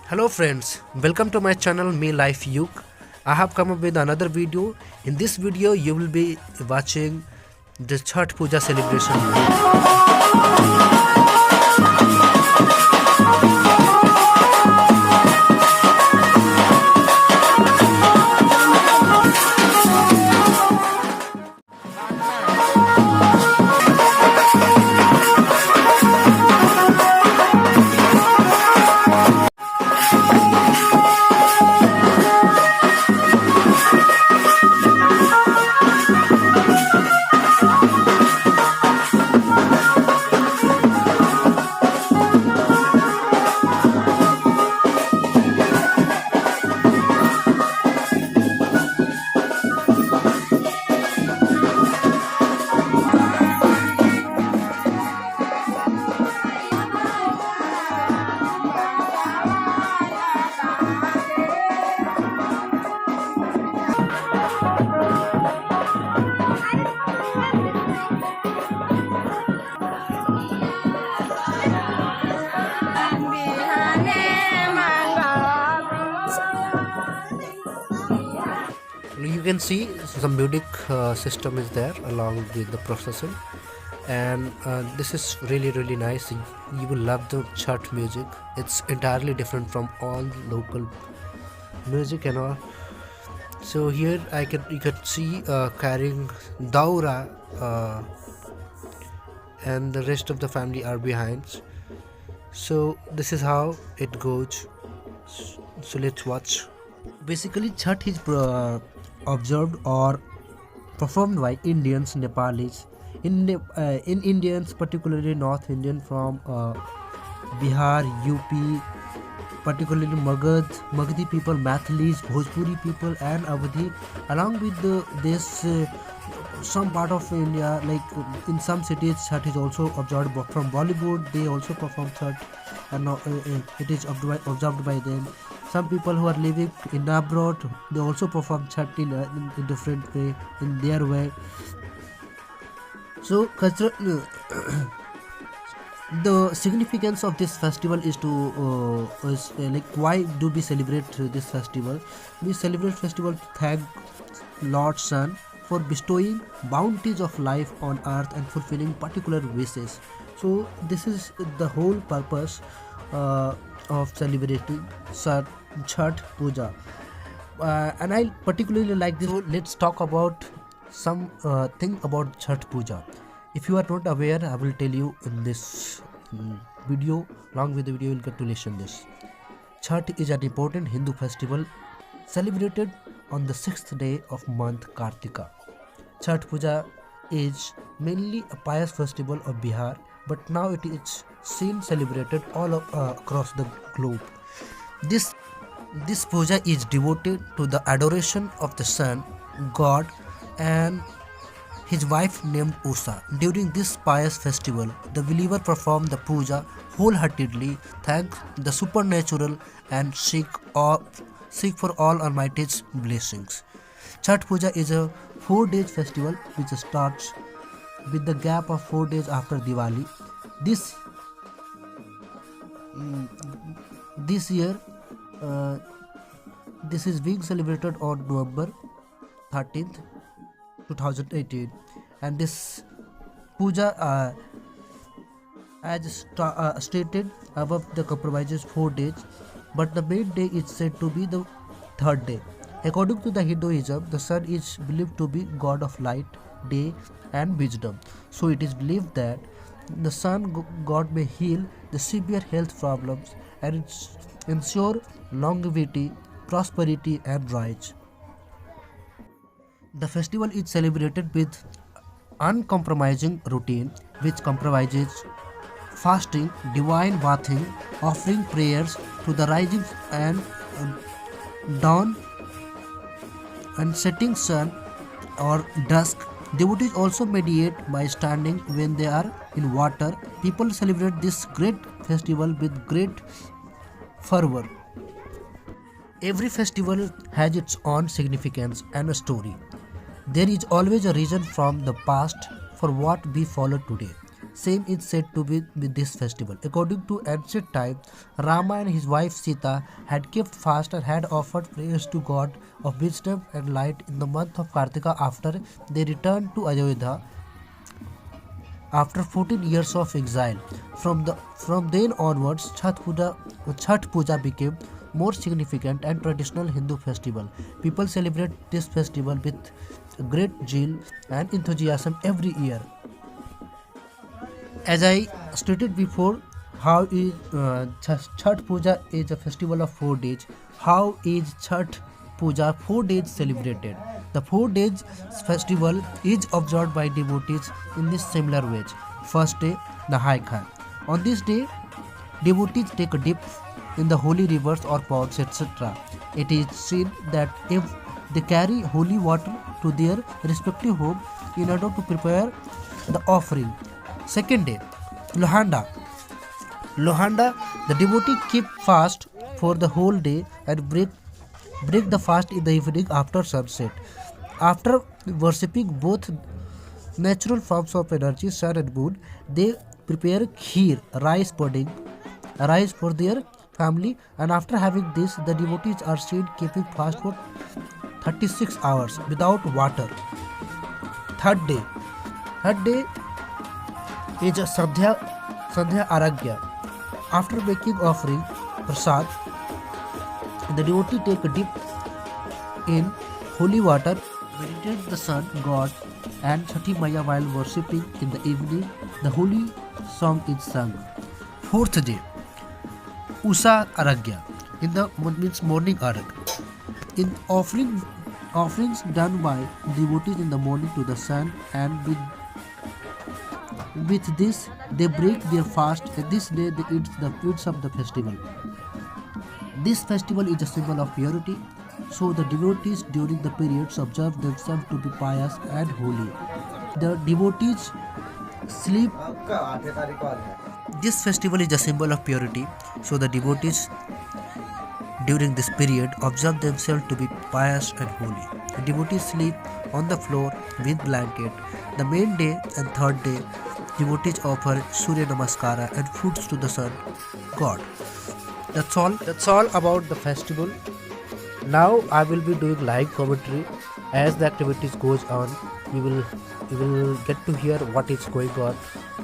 Hello friends, welcome to my channel Me Life Yuk. I have come up with another video. In this video you will be watching the Chhath Puja celebration. You can see some music system is there along with the procession, and this is really nice. You will love the church music. It's entirely different from all local music and all. So here you could see carrying daura, and the rest of the family are behind. So this is how it goes. So let's watch. Basically, Chhat is observed or performed by Indians, Nepalis, in Indians, particularly North Indian from Bihar, UP, particularly Magadhi people, Mathilis, Bhojpuri people, and Awadhi. Along with this, some part of India, like in some cities, Chhat is also observed from Bollywood. They also perform Chhat, and it is observed by them. Some people who are living in abroad, they also perform Chhat in a different way, in their way. So the significance of this festival is to like, why do we celebrate this festival? We celebrate festival to thank Lord Sun for bestowing bounties of life on earth and fulfilling particular wishes. So this is the whole purpose of celebrating Chhat Puja, and I particularly like this. So let's talk about some thing about Chhat Puja. If you are not aware, I will tell you in this video. Along with the video, you will get to listen this. Chhat is an important Hindu festival celebrated on the 6th day of month Kartika. Chhat Puja is mainly a pious festival of Bihar, but now it is seen celebrated all across the globe. This puja is devoted to the adoration of the sun, God, and his wife named Ursa. During this pious festival, the believer perform the puja wholeheartedly, thank the supernatural, and seek for all Almighty's blessings. Chhat Puja is a 4-day festival which starts with the gap of 4 days after Diwali. This year, this is being celebrated on November 13th, 2018, and this puja, as stated above, the compromises 4 days, but the main day is said to be the 3rd day. According to the Hinduism, the sun is believed to be god of light, day, and wisdom. So it is believed that the sun god may heal the severe health problems and ensure longevity, prosperity, and rise. The festival is celebrated with uncompromising routine, which comprises fasting, divine bathing, offering prayers to the rising and dawn and setting sun or dusk. Devotees also meditate by standing when they are in water. People celebrate this great festival with great fervor. Every festival has its own significance and a story. There is always a reason from the past for what we follow today. same is said to be with this festival. According to ancient time, Rama and his wife Sita had kept fast and had offered prayers to God of wisdom and light in the month of Kartika after they returned to Ayodhya after 14 years of exile. From then onwards, Chhat Puja became more significant and traditional Hindu festival. People celebrate this festival with great zeal and enthusiasm every year. As I stated before, how is Chhat Puja is a festival of 4 days. How is Chhat Puja 4 days celebrated? The 4 days festival is observed by devotees in this similar ways. First day, Nahai Khai. On this day, devotees take a dip in the holy rivers or ponds, etc. It is seen that if they carry holy water to their respective home in order to prepare the offering. Second day, Lohanda. Lohanda, the devotee keep fast for the whole day and break the fast in the evening after sunset. After worshipping both natural forms of energy, sun and moon, they prepare kheer, rice for their family, and after having this, the devotees are seen keeping fast for 36 hours without water. Third day. Third day is a Sandhya Aragya. After making offering prasad, the devotee take a dip in holy water, meditate the sun god and Chhathi Maya while worshipping. In the evening, the holy song is sung. Fourth day, Usa Aragya, in the means morning arag. In offerings done by devotees in the morning to the sun, and with this they break their fast, and this day they eat the fruits of the festival. This festival is a symbol of purity, so the devotees during the periods observe themselves to be pious and holy. The devotees sleep. This festival is a symbol of purity, so the devotees during this period observe themselves to be pious and holy. The devotees sleep on the floor with blanket. The main day and third day, devotees offer Surya Namaskara and foods to the sun god. That's all about the festival. Now I will be doing live commentary as the activities goes on. You will get to hear what is going on,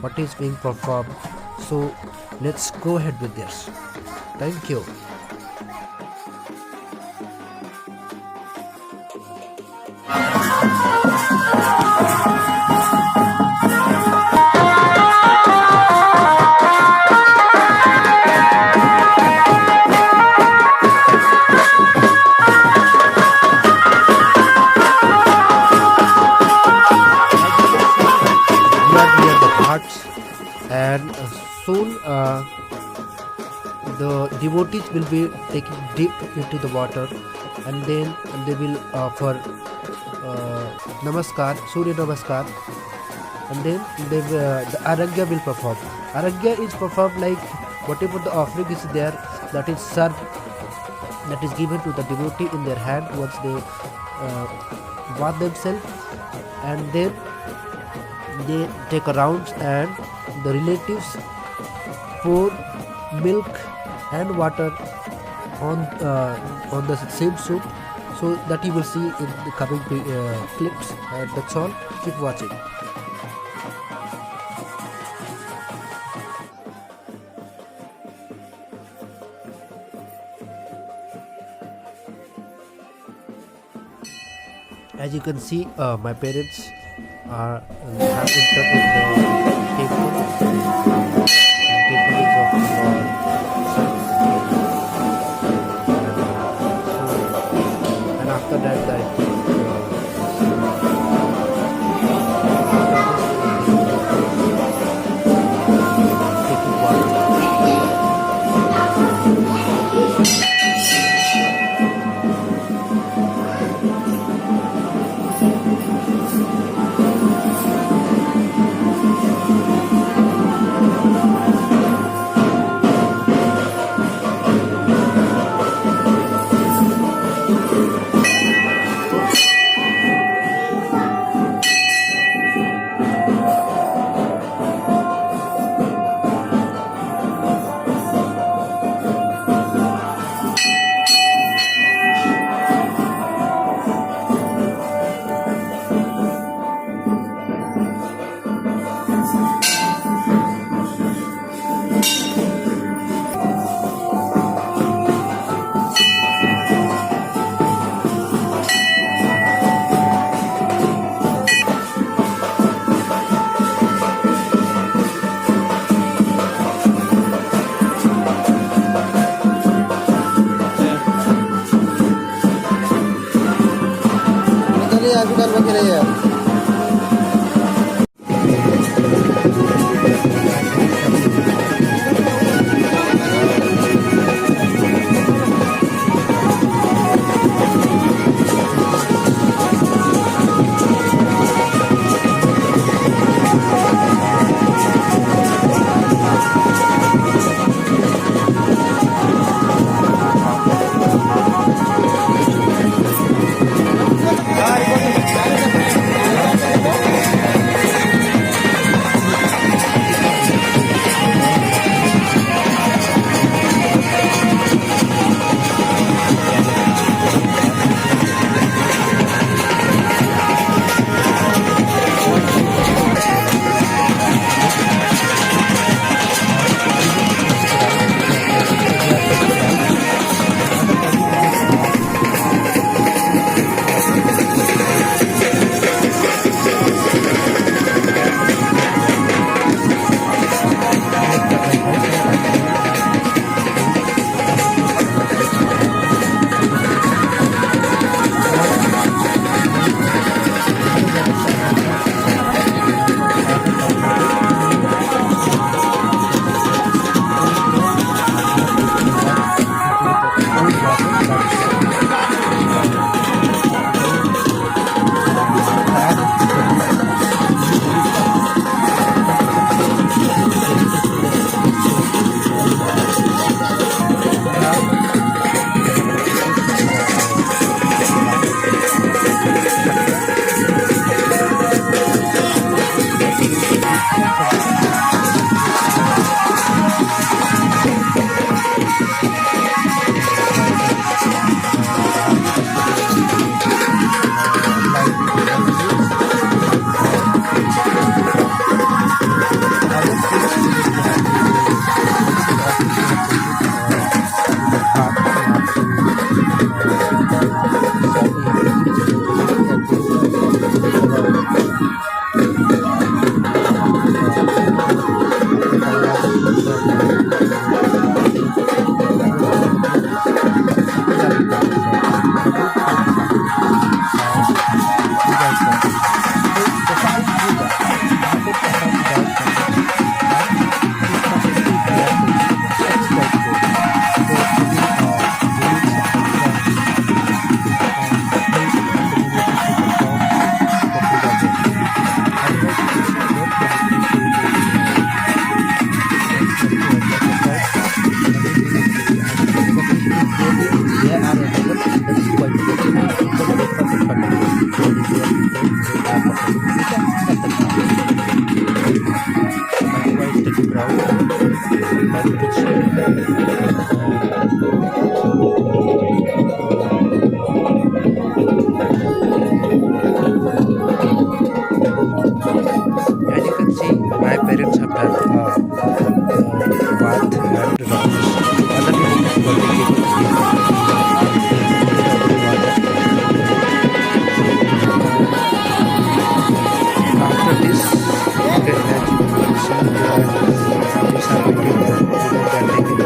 what is being performed. So let's go ahead with this. Thank you. And soon the devotees will be taking dip into the water, and then they will offer namaskar, Surya Namaskar, and then the Aragya will perform. Aragya is performed like whatever the offering is there, that is served, that is given to the devotee in their hand once they bath themselves, and then they take a round and the relatives pour milk and water on the same soup, so that you will see in the coming clips. And that's all. Keep watching. As you can see, my parents are have entered in the temple. Temple is of Lord and after that I think taking water. Hospital वगैरह है।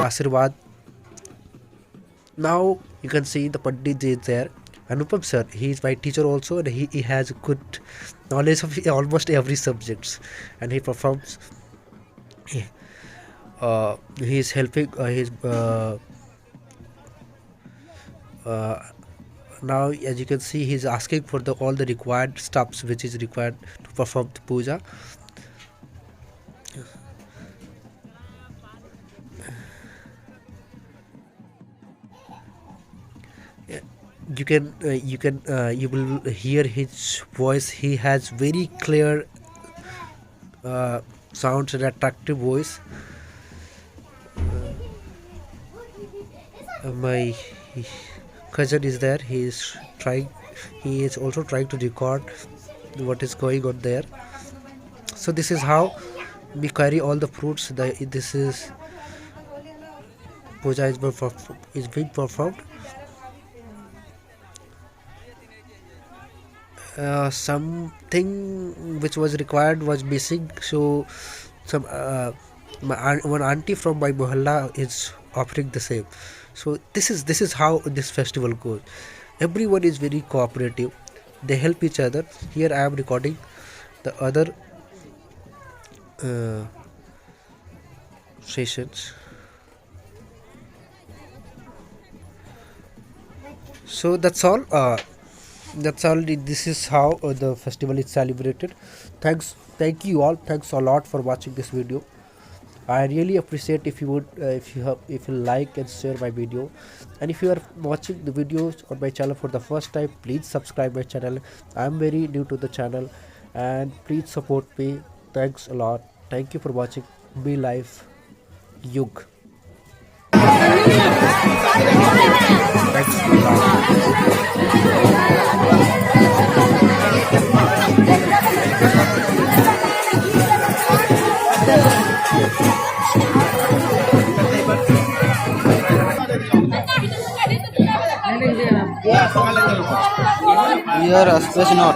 Ashirwad. Now you can see the Pandit is there. Anupam sir, he is my teacher also, and he has good knowledge of almost every subjects, and he performs. He is helping. Uh, Now, as you can see, he is asking for the all the required stuffs which is required to perform the puja. Yeah, you will hear his voice. He has very clear sounds and attractive voice. My cousin is there. He is also trying to record what is going on there. So this is how we carry all the fruits. This is puja is being performed. Something which was required was missing, so some one auntie from my mohalla is offering the same. So this is how this festival goes. Everyone is very cooperative. they help each other. Here I am recording the other sessions. So that's all. This is how the festival is celebrated. Thank you all. Thanks a lot for watching this video. I really appreciate if you would if you like and share my video, and if you are watching the videos on my channel for the first time, please subscribe my channel. I am very new to the channel, and please support me. Thanks a lot. Thank you for watching. Be Life Yug. Thanks a Here, space not.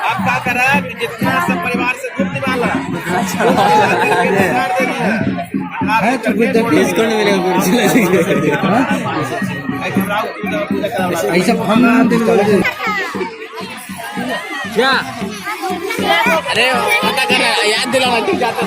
आप क्या करा कि जितना सब परिवार से दूर निकाला डिस्काउंट मिलेगा ऐसा हम क्या अरे याद दिलाना ठीक जाते